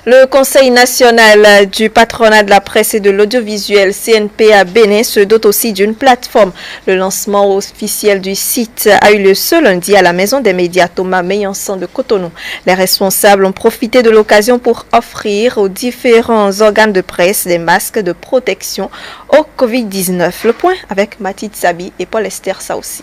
Le Conseil national du patronat de la presse et de l'audiovisuel CNPA Bénin se dote aussi d'une plateforme. Le lancement officiel du site a eu lieu ce lundi à la Maison des médias Thomas Meillansan de Cotonou. Les responsables ont profité de l'occasion pour offrir aux différents organes de presse des masques de protection au Covid-19. Le point avec Mathilde Sabi et Paul Esther Saoussi.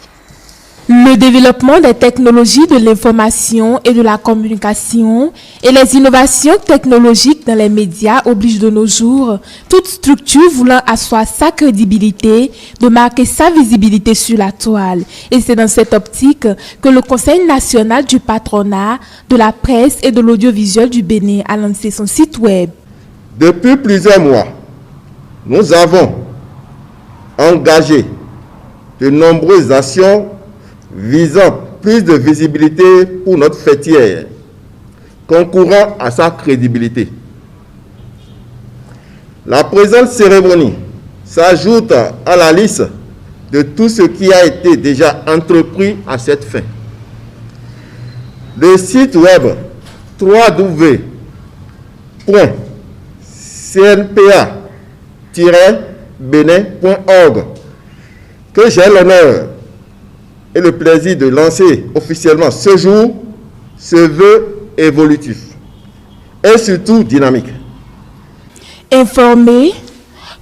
Le développement des technologies de l'information et de la communication et les innovations technologiques dans les médias obligent de nos jours toute structure voulant asseoir sa crédibilité de marquer sa visibilité sur la toile. Et c'est dans cette optique que le Conseil national du patronat de la presse et de l'audiovisuel du Bénin a lancé son site web. Depuis plusieurs mois, nous avons engagé de nombreuses actions visant plus de visibilité pour notre fêtière, concourant à sa crédibilité. La présente cérémonie s'ajoute à la liste de tout ce qui a été déjà entrepris à cette fin. Le site web www.cnpa-benin.org que j'ai l'honneur et le plaisir de lancer officiellement ce jour se veut évolutif et surtout dynamique. Informer,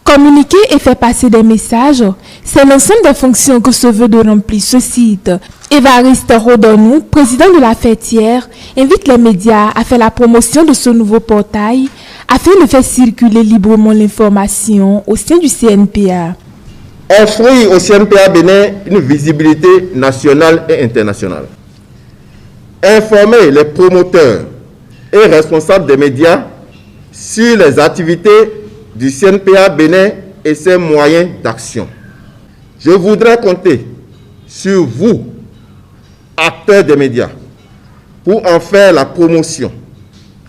communiquer et faire passer des messages, c'est l'ensemble des fonctions que se veut de remplir ce site. Évariste Rodonou, président de la fêtière, invite les médias à faire la promotion de ce nouveau portail afin de faire circuler librement l'information au sein du CNPA. Offrir au CNPA Bénin une visibilité nationale et internationale. Informer les promoteurs et responsables des médias sur les activités du CNPA Bénin et ses moyens d'action. Je voudrais compter sur vous, acteurs des médias, pour en faire la promotion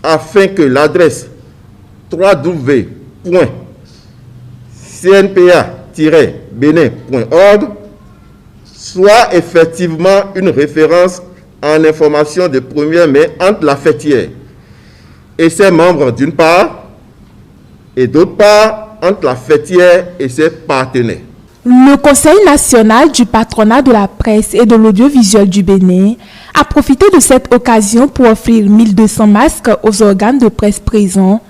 afin que l'adresse www.cnpa-benin.org soit effectivement une référence en information de première main entre la fêtière et ses membres d'une part, et d'autre part entre la fêtière et ses partenaires. Le Conseil national du patronat de la presse et de l'audiovisuel du Bénin a profité de cette occasion pour offrir 1200 masques aux organes de presse présents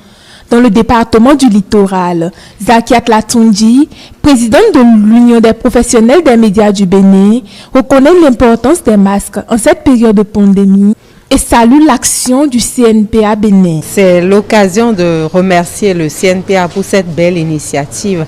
dans le département du Littoral. Zakiat Latondi, présidente de l'Union des professionnels des médias du Bénin, reconnaît l'importance des masques en cette période de pandémie et salue l'action du CNPA Bénin. C'est l'occasion de remercier le CNPA pour cette belle initiative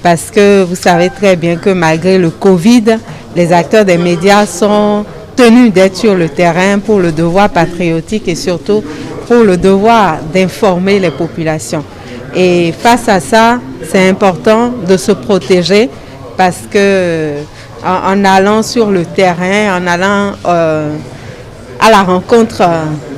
parce que vous savez très bien que malgré le Covid, les acteurs des médias sont tenus d'être sur le terrain pour le devoir patriotique et surtout pour le devoir d'informer les populations. Et face à ça, c'est important de se protéger parce que en allant sur le terrain, en allant à la rencontre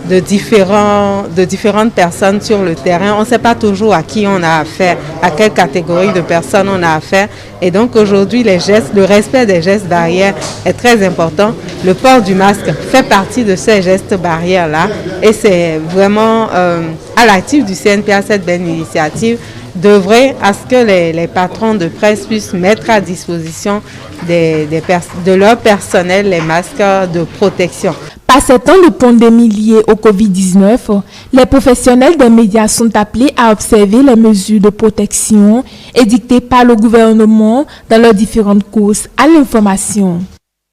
de différentes personnes sur le terrain, on ne sait pas toujours à qui on a affaire, à quelle catégorie de personnes on a affaire. Et donc aujourd'hui, le respect des gestes barrières est très important. Le port du masque fait partie de ces gestes barrières-là. Et c'est vraiment à l'actif du CNPA, cette belle initiative, d'œuvrer à ce que les patrons de presse puissent mettre à disposition de leur personnel les masques de protection. Par ces temps de pandémie liée au Covid-19, les professionnels des médias sont appelés à observer les mesures de protection édictées par le gouvernement dans leurs différentes courses à l'information.